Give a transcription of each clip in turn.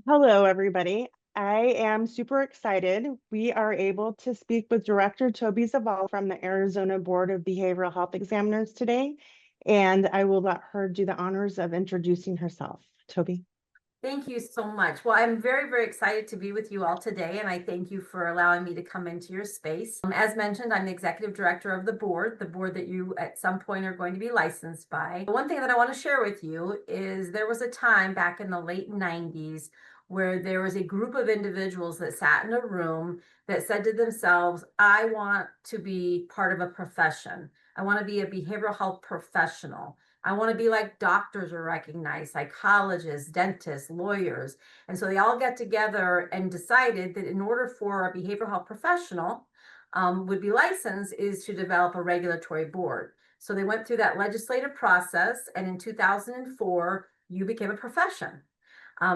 Hello, everybody. I am super excited. We are able to speak with Director Toby Zavala from the Arizona Board of Behavioral Health Examiners today, and I will let her do the honors of introducing herself. Toby. Thank you so much. Well, I'm very, very excited to be with you all today, and I thank you for allowing me to come into your space. As mentioned, I'm the executive director of the board that you at some point are going to be licensed by. One thing that I want to share with you is there was a time back in the late 90s where there was a group of individuals that sat in a room that said to themselves, I want to be part of a profession. I want to be a behavioral health professional. I want to be like doctors are recognized, psychologists, dentists, lawyers. And so they all got together and decided that in order for a behavioral health professional would be licensed is to develop a regulatory board. So they went through that legislative process, and in 2004, you became a profession.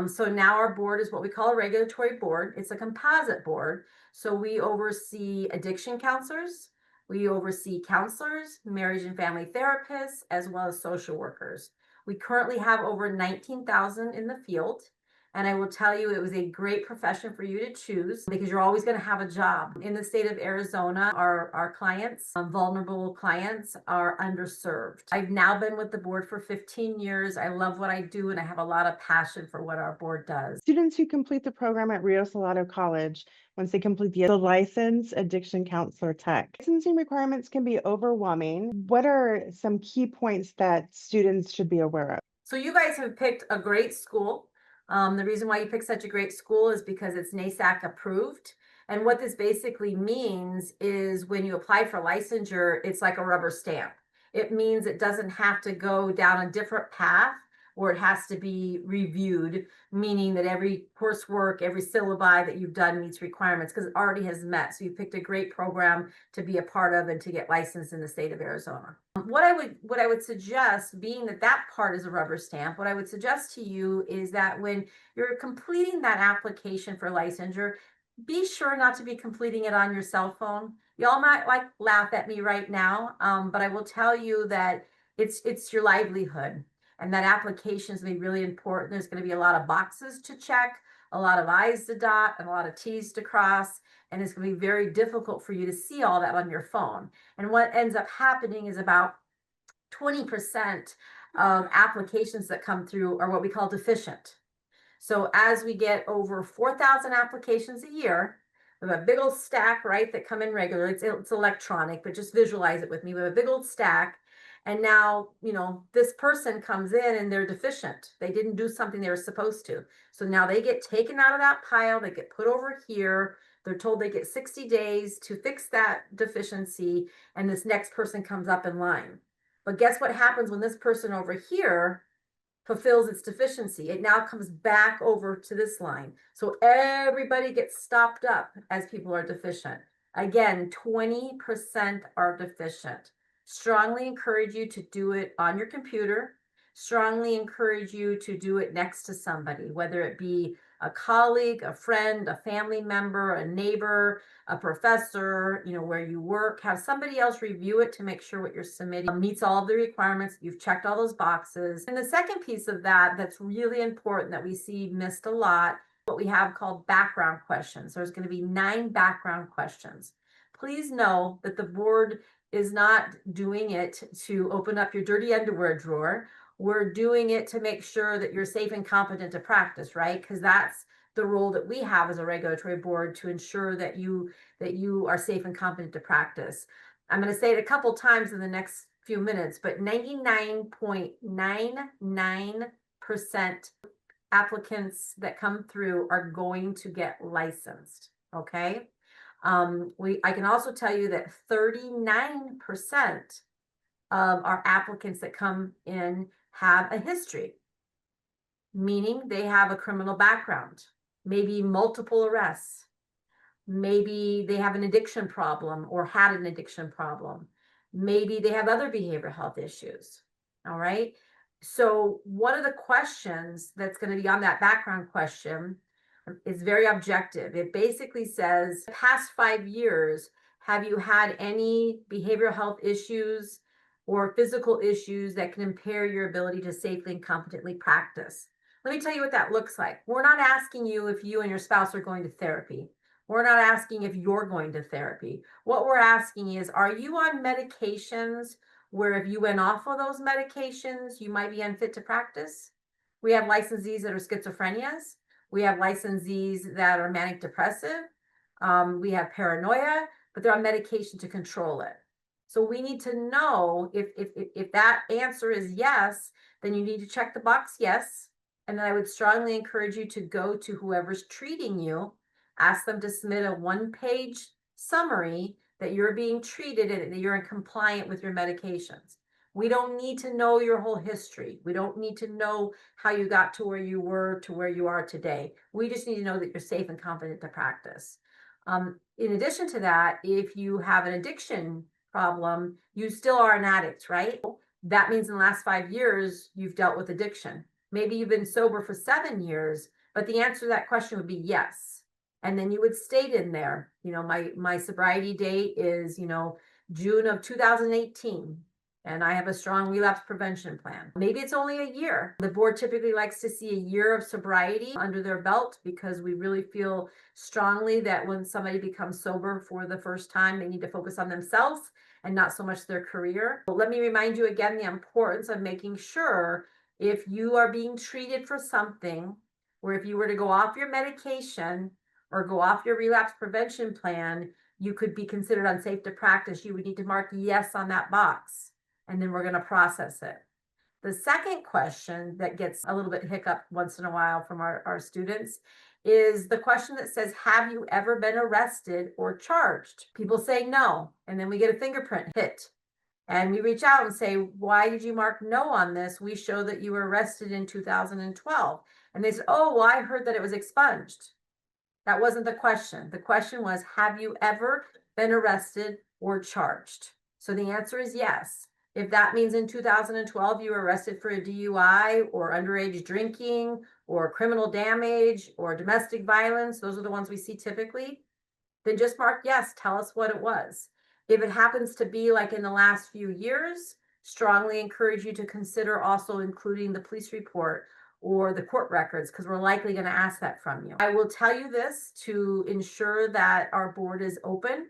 So now our board is what we call a regulatory board. It's a composite board. So we oversee addiction counselors, we oversee counselors, marriage and family therapists, as well as social workers. We currently have over 19,000 in the field. And I will tell you, it was a great profession for you to choose because you're always going to have a job. In the state of Arizona, our clients, vulnerable clients, are underserved. I've now been with the board for 15 years. I love what I do, and I have a lot of passion for what our board does. Students who complete the program at Rio Salado College, once they complete the license addiction counselor tech, licensing requirements can be overwhelming. What are some key points that students should be aware of? So you guys have picked a great school. The reason why you picked such a great school is because it's NASAC approved. And what this basically means is when you apply for licensure, it's like a rubber stamp. It means it doesn't have to go down a different path or it has to be reviewed, meaning that every coursework, every syllabi that you've done meets requirements because it already has met. So you picked a great program to be a part of and to get licensed in the state of Arizona. What I would suggest, being that that part is a rubber stamp, what I would suggest to you is that when you're completing that application for licensure, be sure not to be completing it on your cell phone. Y'all might laugh at me right now, but I will tell you that it's your livelihood, and that application is going to be really important. There's going to be a lot of boxes to check, a lot of I's to dot, and a lot of T's to cross, and it's going to be very difficult for you to see all that on your phone. And what ends up happening is about 20% of applications that come through are what we call deficient. So as we get over 4,000 applications a year, we have a big old stack, right, that come in regularly. It's electronic, but just visualize it with me. We have a big old stack. And now, this person comes in and they're deficient. They didn't do something they were supposed to. So now they get taken out of that pile. They get put over here. They're told they get 60 days to fix that deficiency. And this next person comes up in line. But guess what happens when this person over here fulfills its deficiency? It now comes back over to this line. So everybody gets stopped up as people are deficient. Again, 20% are deficient. Strongly encourage you to do it on your computer. Strongly encourage you to do it next to somebody, whether it be a colleague, a friend, a family member, a neighbor, a professor, where you work. Have somebody else review it to make sure what you're submitting meets all of the requirements. You've checked all those boxes. And the second piece of that's really important that we see missed a lot, what we have called background questions. There's going to be 9 background questions. Please know that the board is not doing it to open up your dirty underwear drawer. We're doing it to make sure that you're safe and competent to practice, right? Because that's the role that we have as a regulatory board, to ensure that you are safe and competent to practice. I'm going to say it a couple times in the next few minutes, but 99.99% applicants that come through are going to get licensed. Okay. I can also tell you that 39% of our applicants that come in have a history, meaning they have a criminal background, maybe multiple arrests, maybe they have an addiction problem or had an addiction problem, maybe they have other behavioral health issues. All right. So one of the questions that's going to be on that background question is very objective. It basically says, past 5 years, have you had any behavioral health issues or physical issues that can impair your ability to safely and competently practice? Let me tell you what that looks like. We're not asking you if you and your spouse are going to therapy. We're not asking if you're going to therapy. What we're asking is, are you on medications where if you went off of those medications, you might be unfit to practice? We have licensees that are schizophrenias. We have licensees that are manic depressive. We have paranoia, but they're on medication to control it. So we need to know if that answer is yes, then you need to check the box yes. And then I would strongly encourage you to go to whoever's treating you, ask them to submit a one-page summary that you're being treated and that you're in compliant with your medications. We don't need to know your whole history. We don't need to know how you got to where you were to where you are today. We just need to know that you're safe and confident to practice. In addition to that, if you have an addiction problem, you still are an addict, right? That means in the last 5 years, you've dealt with addiction. Maybe you've been sober for 7 years, but the answer to that question would be yes. And then you would state in there, my sobriety date is, June of 2018. And I have a strong relapse prevention plan. Maybe it's only a year. The board typically likes to see a year of sobriety under their belt because we really feel strongly that when somebody becomes sober for the first time, they need to focus on themselves and not so much their career. But let me remind you again the importance of making sure if you are being treated for something, or if you were to go off your medication or go off your relapse prevention plan, you could be considered unsafe to practice. You would need to mark yes on that box, and then we're going to process it. The second question that gets a little bit hiccup once in a while from our students is the question that says, have you ever been arrested or charged? People say no, and then we get a fingerprint hit. And we reach out and say, why did you mark no on this? We show that you were arrested in 2012. And they said, oh, well, I heard that it was expunged. That wasn't the question. The question was, have you ever been arrested or charged? So the answer is yes. If that means in 2012 you were arrested for a DUI or underage drinking or criminal damage or domestic violence, those are the ones we see typically, then just mark yes, tell us what it was. If it happens to be like in the last few years, strongly encourage you to consider also including the police report or the court records, because we're likely going to ask that from you. I will tell you this to ensure that our board is open.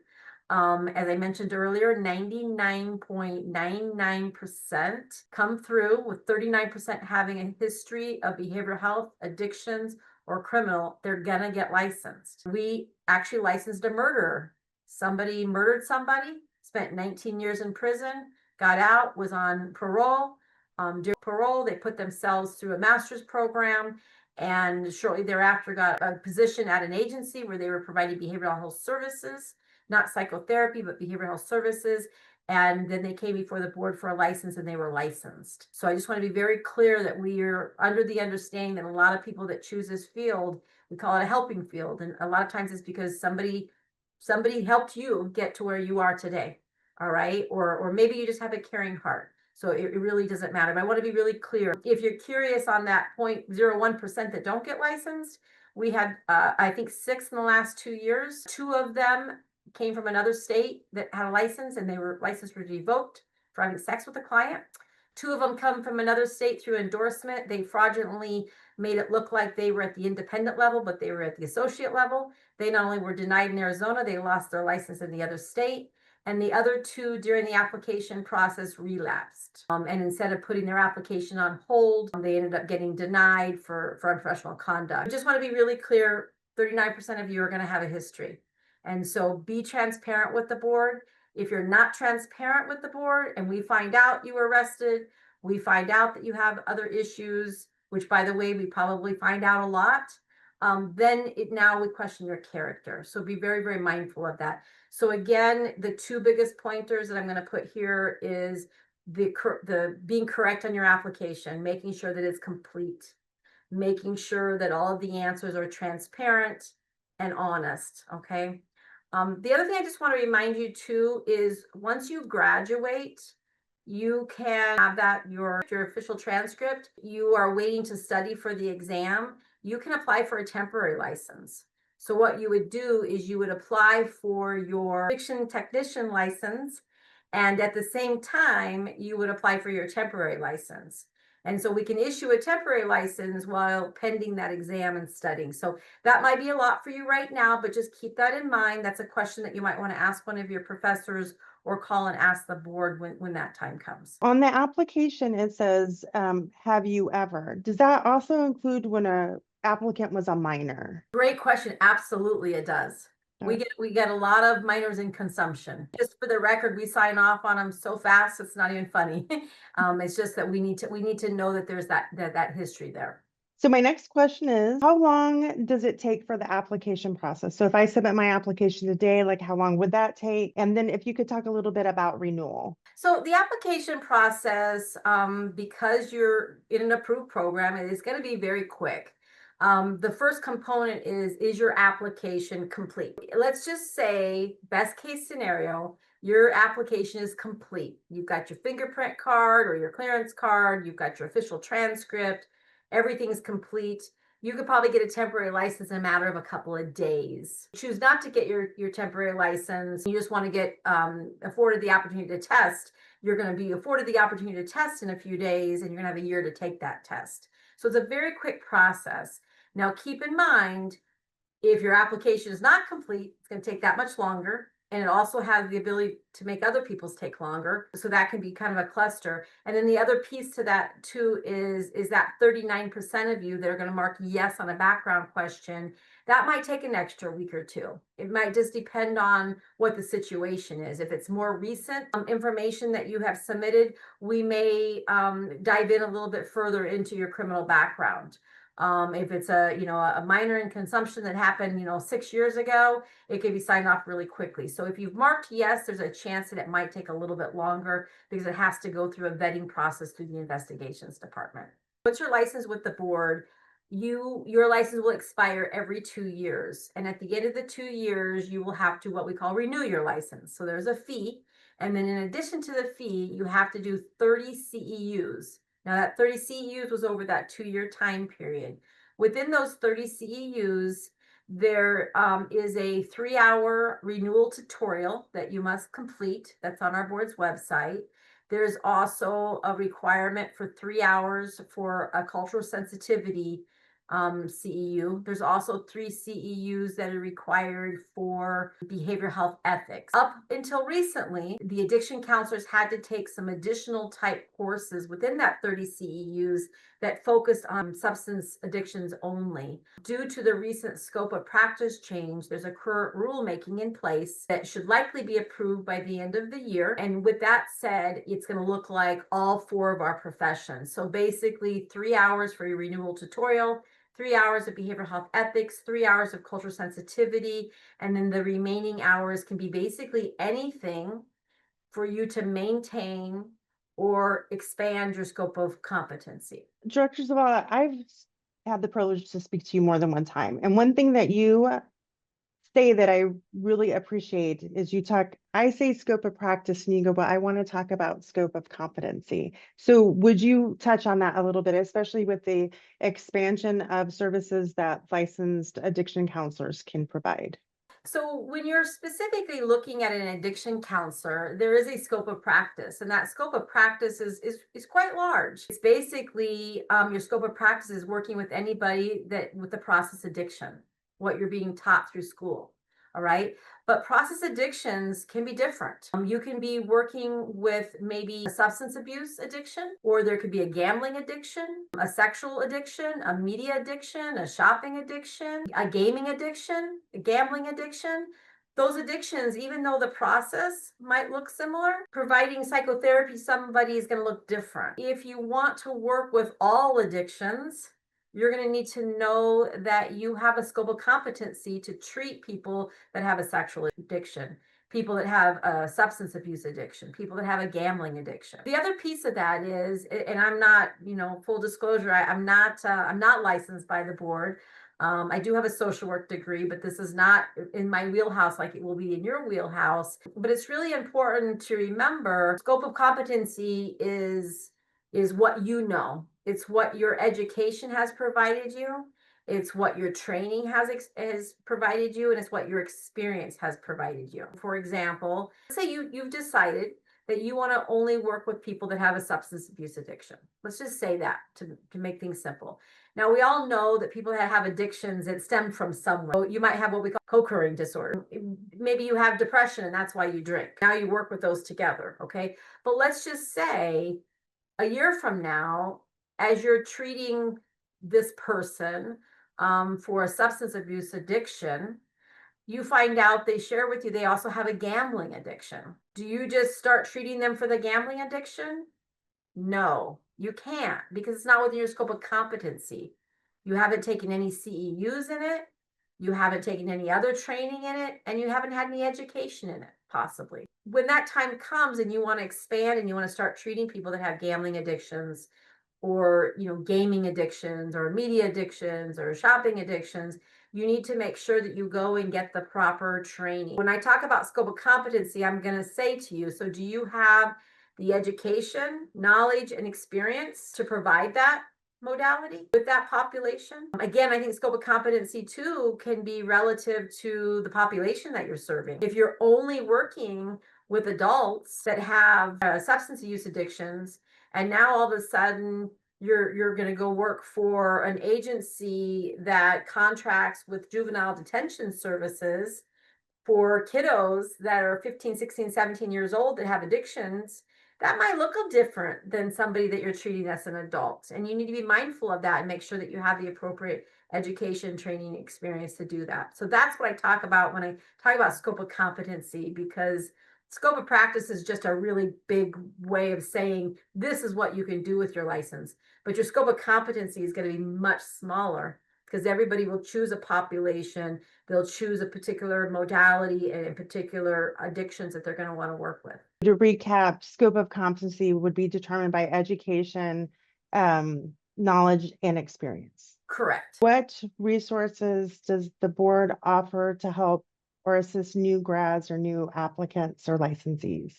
As I mentioned earlier, 99.99% come through, with 39% having a history of behavioral health, addictions, or criminal. They're gonna get licensed. We actually licensed a murderer. Somebody murdered somebody, spent 19 years in prison, got out, was on parole. During parole, they put themselves through a master's program, and shortly thereafter got a position at an agency where they were providing behavioral health services, not psychotherapy, but behavioral health services. And then they came before the board for a license and they were licensed. So I just want to be very clear that we are under the understanding that a lot of people that choose this field, we call it a helping field. And a lot of times it's because somebody helped you get to where you are today. All right. Or maybe you just have a caring heart. So it really doesn't matter. But I want to be really clear. If you're curious on that 0.01% that don't get licensed, we had, I think, 6 in the last 2 years. 2 of them came from another state that had a license, and they were licensed were revoked for having sex with a client. 2 of them come from another state through endorsement. They fraudulently made it look like they were at the independent level, but they were at the associate level. They not only were denied in Arizona, they lost their license in the other state. And the other 2 during the application process relapsed. And instead of putting their application on hold, they ended up getting denied for unprofessional conduct. I just want to be really clear, 39% of you are going to have a history. And so be transparent with the board. If you're not transparent with the board and we find out you were arrested, we find out that you have other issues, which by the way, we probably find out a lot, then now we question your character. So be very, very mindful of that. So again, the 2 biggest pointers that I'm going to put here is the being correct on your application, making sure that it's complete, making sure that all of the answers are transparent and honest. Okay. The other thing I just want to remind you too is once you graduate, you can have that your official transcript. You are waiting to study for the exam. You can apply for a temporary license. So what you would do is you would apply for your addiction technician license, and at the same time, you would apply for your temporary license. And so we can issue a temporary license while pending that exam and studying. So that might be a lot for you right now, but just keep that in mind. That's a question that you might want to ask one of your professors or call and ask the board when that time comes. On the application, it says, have you ever? Does that also include when a applicant was a minor? Great question. Absolutely, it does. We get a lot of minors in consumption. Just for the record, we sign off on them so fast it's not even funny. It's just that we need to know that there's that history there. So my next question is, how long does it take for the application process? So if I submit my application today, like how long would that take? And then if you could talk a little bit about renewal. So the application process, because you're in an approved program, it is going to be very quick. The first component is your application complete? Let's just say, best case scenario, your application is complete. You've got your fingerprint card or your clearance card, you've got your official transcript, everything's complete. You could probably get a temporary license in a matter of a couple of days. Choose not to get your temporary license. You just want to get afforded the opportunity to test. You're going to be afforded the opportunity to test in a few days, and you're going to have a year to take that test. So it's a very quick process. Now, keep in mind, if your application is not complete, it's going to take that much longer. And it also has the ability to make other people's take longer. So that can be kind of a cluster. And then the other piece to that too is that 39% of you that are going to mark yes on a background question, that might take an extra week or two. It might just depend on what the situation is. If it's more recent information that you have submitted, we may dive in a little bit further into your criminal background. If it's a minor in consumption that happened, 6 years ago, it can be signed off really quickly. So if you've marked yes, there's a chance that it might take a little bit longer because it has to go through a vetting process through the investigations department. Once you're licensed with the board, your license will expire every 2 years. And at the end of the 2 years, you will have to what we call renew your license. So there's a fee. And then in addition to the fee, you have to do 30 CEUs. Now that 30 CEUs was over that 2-year time period. Within those 30 CEUs, there is a 3-hour renewal tutorial that you must complete. That's on our board's website. There's also a requirement for 3 hours for a cultural sensitivity CEU. There's also 3 CEUs that are required for behavioral health ethics. Up until recently, the addiction counselors had to take some additional type courses within that 30 CEUs that focused on substance addictions only. Due to the recent scope of practice change, there's a current rulemaking in place that should likely be approved by the end of the year. And with that said, it's going to look like all 4 of our professions. So basically 3 hours for your renewal tutorial, 3 hours of behavioral health ethics, 3 hours of cultural sensitivity, and then the remaining hours can be basically anything for you to maintain or expand your scope of competency. Director Zavala, I've had the privilege to speak to you more than one time. And one thing that you say that I really appreciate is I say scope of practice and you go, well, I want to talk about scope of competency. So would you touch on that a little bit, especially with the expansion of services that licensed addiction counselors can provide? So when you're specifically looking at an addiction counselor, there is a scope of practice, and that scope of practice is quite large. It's basically your scope of practice is working with anybody with the process addiction, what you're being taught through school. All right. But process addictions can be different. You can be working with maybe a substance abuse addiction, or there could be a gambling addiction, a sexual addiction, a media addiction, a shopping addiction, a gaming addiction, a gambling addiction. Those addictions, even though the process might look similar, providing psychotherapy, somebody is going to look different. If you want to work with all addictions, you're going to need to know that you have a scope of competency to treat people that have a sexual addiction, people that have a substance abuse addiction, people that have a gambling addiction. The other piece of that is, and I'm not, full disclosure, I'm not licensed by the board. I do have a social work degree, but this is not in my wheelhouse like it will be in your wheelhouse. But it's really important to remember scope of competency is what you know. It's what your education has provided you. It's what your training has provided you, and it's what your experience has provided you. For example, say you've decided that you want to only work with people that have a substance abuse addiction. Let's just say that to make things simple. Now, we all know that people that have addictions that stem from somewhere. So you might have what we call co-occurring disorder. Maybe you have depression and that's why you drink. Now you work with those together, okay? But let's just say a year from now, as you're treating this person for a substance abuse addiction, you find out they share with you they also have a gambling addiction. Do you just start treating them for the gambling addiction? No, you can't, because it's not within your scope of competency. You haven't taken any CEUs in it, you haven't taken any other training in it, and you haven't had any education in it, possibly. When that time comes and you want to expand and you want to start treating people that have gambling addictions, or gaming addictions, or media addictions, or shopping addictions, you need to make sure that you go and get the proper training. When I talk about scope of competency, I'm going to say to you, so do you have the education, knowledge, and experience to provide that modality with that population? Again, I think scope of competency too can be relative to the population that you're serving. If you're only working with adults that have substance use addictions, and now all of a sudden you're going to go work for an agency that contracts with juvenile detention services for kiddos that are 15, 16, 17 years old that have addictions, that might look different than somebody that you're treating as an adult. And you need to be mindful of that and make sure that you have the appropriate education, training, experience to do that. So that's what I talk about when I talk about scope of competency, because scope of practice is just a really big way of saying this is what you can do with your license. But your scope of competency is going to be much smaller, because everybody will choose a population, they'll choose a particular modality and in particular addictions that they're going to want to work with. To recap, scope of competency would be determined by education, knowledge, and experience. Correct. What resources does the board offer to help or assist new grads or new applicants or licensees?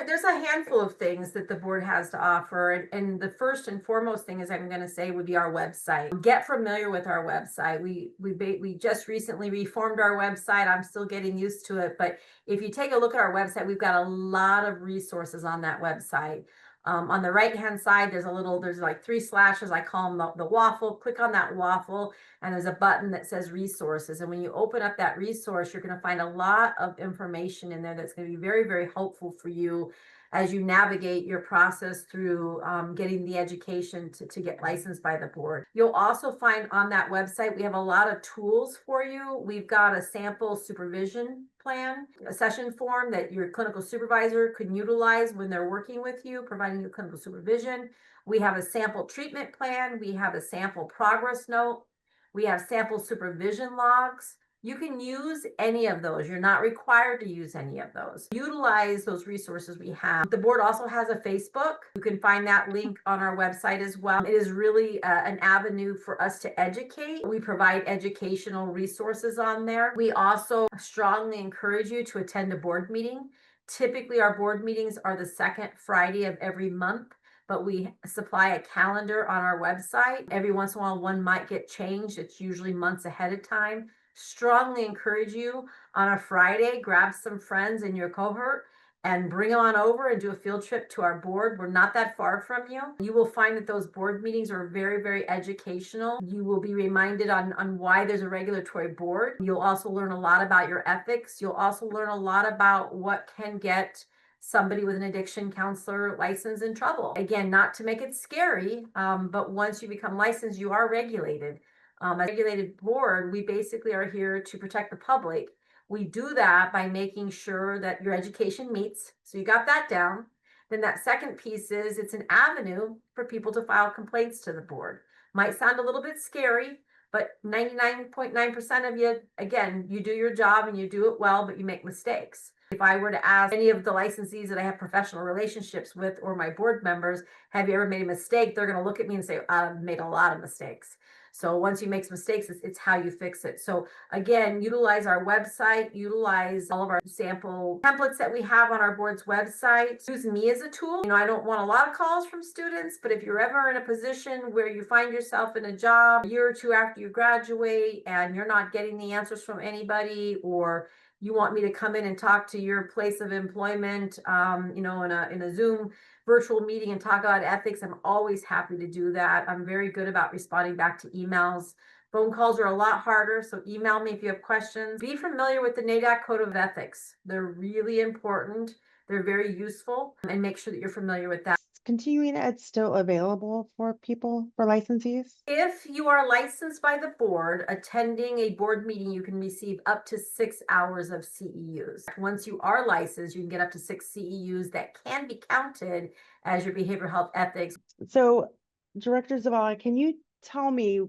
There's a handful of things that the board has to offer. And the first and foremost thing is I'm going to say would be our website. Get familiar with our website. We just recently reformed our website. I'm still getting used to it. But if you take a look at our website, we've got a lot of resources on that website. On the right-hand side, there's like 3 slashes. I call them the waffle. Click on that waffle, and there's a button that says resources. And when you open up that resource, you're going to find a lot of information in there that's going to be very, very helpful for you as you navigate your process through getting the education to get licensed by the board. You'll also find on that website, we have a lot of tools for you. We've got a sample supervision plan, a session form that your clinical supervisor can utilize when they're working with you, providing you clinical supervision. We have a sample treatment plan. We have a sample progress note. We have sample supervision logs. You can use any of those. You're not required to use any of those. Utilize those resources we have. The board also has a Facebook. You can find that link on our website as well. It is really an avenue for us to educate. We provide educational resources on there. We also strongly encourage you to attend a board meeting. Typically, our board meetings are the second Friday of every month, but we supply a calendar on our website. Every once in a while, one might get changed. It's usually months ahead of time. Strongly encourage you on a Friday, grab some friends in your cohort and bring them on over and do a field trip to our board. We're not that far from you. You will find that those board meetings are very, very educational. You will be reminded on why there's a regulatory board. You'll also learn a lot about your ethics. You'll also learn a lot about what can get somebody with an addiction counselor license in trouble. Again, not to make it scary, but once you become licensed, you are regulated. A regulated board, we basically are here to protect the public. We do that by making sure that your education meets. So you got that down. Then that second piece is it's an avenue for people to file complaints to the board. Might sound a little bit scary, but 99.9% of you, again, you do your job and you do it well, but you make mistakes. If I were to ask any of the licensees that I have professional relationships with or my board members, have you ever made a mistake? They're going to look at me and say, I've made a lot of mistakes. So once you make mistakes, it's how you fix it. So again, utilize our website, utilize all of our sample templates that we have on our board's website. Use me as a tool. I don't want a lot of calls from students, but if you're ever in a position where you find yourself in a job a year or two after you graduate and you're not getting the answers from anybody, or you want me to come in and talk to your place of employment, you know, in a Zoom virtual meeting and talk about ethics, I'm always happy to do that. I'm very good about responding back to emails. Phone calls are a lot harder, so email me if you have questions. Be familiar with the NADAC Code of Ethics. They're really important. They're very useful, and make sure that you're familiar with that. Continuing ed still available for people, for licensees? If you are licensed by the board, attending a board meeting, you can receive up to 6 hours of CEUs. Once you are licensed, you can get up to 6 CEUs that can be counted as your behavioral health ethics. So, Director Zavala, can you tell me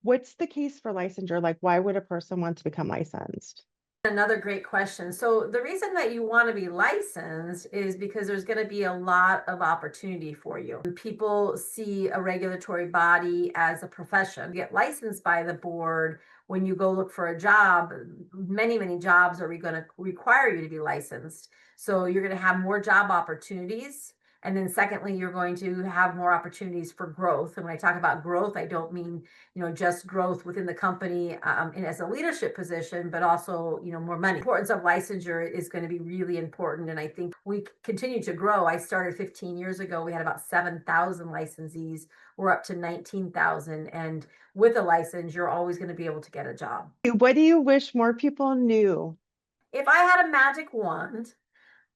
what's the case for licensure? Like, why would a person want to become licensed? Another great question. So the reason that you want to be licensed is because there's going to be a lot of opportunity for you. People see a regulatory body as a profession. You get licensed by the board. When you go look for a job, many jobs are going to require you to be licensed. So you're going to have more job opportunities. And then secondly, you're going to have more opportunities for growth. And when I talk about growth, I don't mean, you know, just growth within the company and as a leadership position, but also, you know, more money. The importance of licensure is going to be really important. And I think we continue to grow. I started 15 years ago. We had about 7,000 licensees. We're up to 19,000. And with a license, you're always going to be able to get a job. What do you wish more people knew? If I had a magic wand,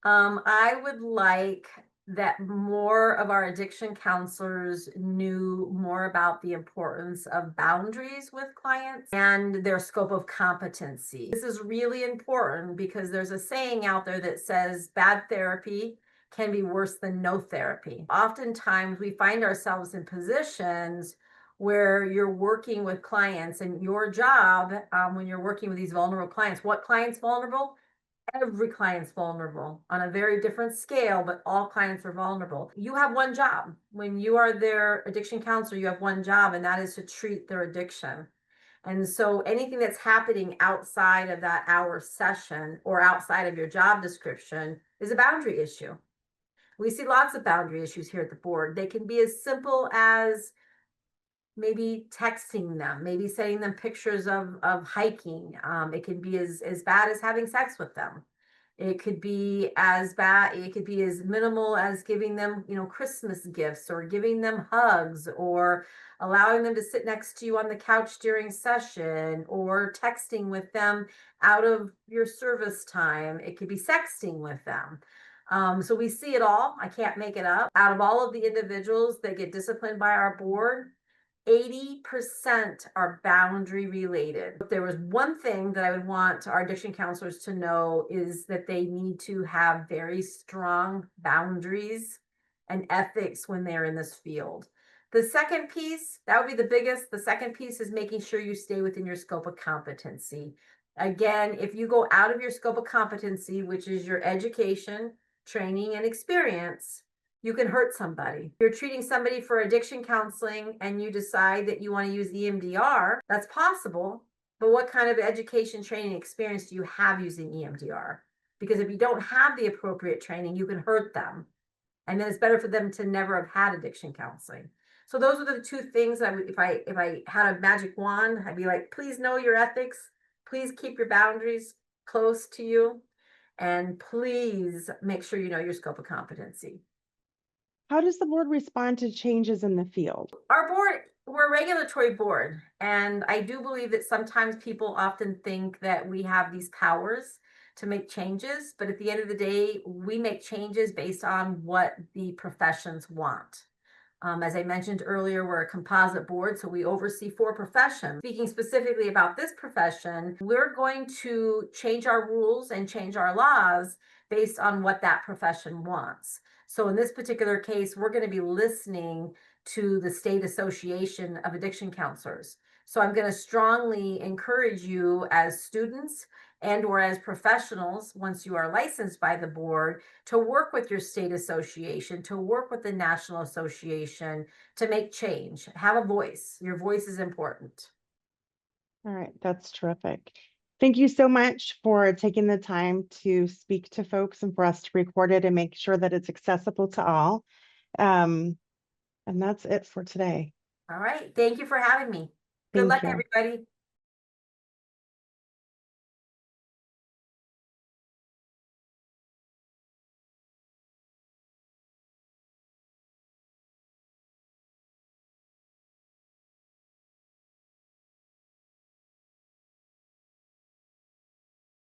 I would like that more of our addiction counselors knew more about the importance of boundaries with clients and their scope of competency. This is really important because there's a saying out there that says bad therapy can be worse than no therapy. Oftentimes we find ourselves in positions where you're working with clients, and your job when you're working with these vulnerable clients, what client's vulnerable? Every client's vulnerable on a very different scale, but all clients are vulnerable. You have one job. When you are their addiction counselor, you have one job, and that is to treat their addiction. And so anything that's happening outside of that hour session or outside of your job description is a boundary issue. We see lots of boundary issues here at the board. They can be as simple as maybe texting them, maybe sending them pictures of hiking. It can be as bad as having sex with them. It could be as bad, it could be as minimal as giving them, you know, Christmas gifts, or giving them hugs, or allowing them to sit next to you on the couch during session, or texting with them out of your service time. It could be sexting with them. So we see it all. I can't make it up. Out of all of the individuals that get disciplined by our board, 80% are boundary related. If there was one thing that I would want our addiction counselors to know, is that they need to have very strong boundaries and ethics when they're in this field. The second piece, that would be the biggest. The second piece is making sure you stay within your scope of competency. Again, if you go out of your scope of competency, which is your education, training, and experience, you can hurt somebody. You're treating somebody for addiction counseling and you decide that you want to use EMDR, that's possible. But what kind of education, training, experience do you have using EMDR? Because if you don't have the appropriate training, you can hurt them. And then it's better for them to never have had addiction counseling. So those are the two things I would, if I had a magic wand, I'd be like, please know your ethics. Please keep your boundaries close to you. And please make sure you know your scope of competency. How does the board respond to changes in the field? Our board, we're a regulatory board, and I do believe that sometimes people often think that we have these powers to make changes, but at the end of the day, we make changes based on what the professions want. As I mentioned earlier, we're a composite board, so we oversee 4 professions. Speaking specifically about this profession, we're going to change our rules and change our laws based on what that profession wants. So in this particular case, we're going to be listening to the State Association of Addiction Counselors. So I'm going to strongly encourage you as students and or as professionals, once you are licensed by the board, to work with your state association, to work with the national association, to make change. Have a voice. Your voice is important. All right, that's terrific. Thank you so much for taking the time to speak to folks and for us to record it and make sure that it's accessible to all. And that's it for today. All right. Thank you for having me. Good luck, Thank you. everybody.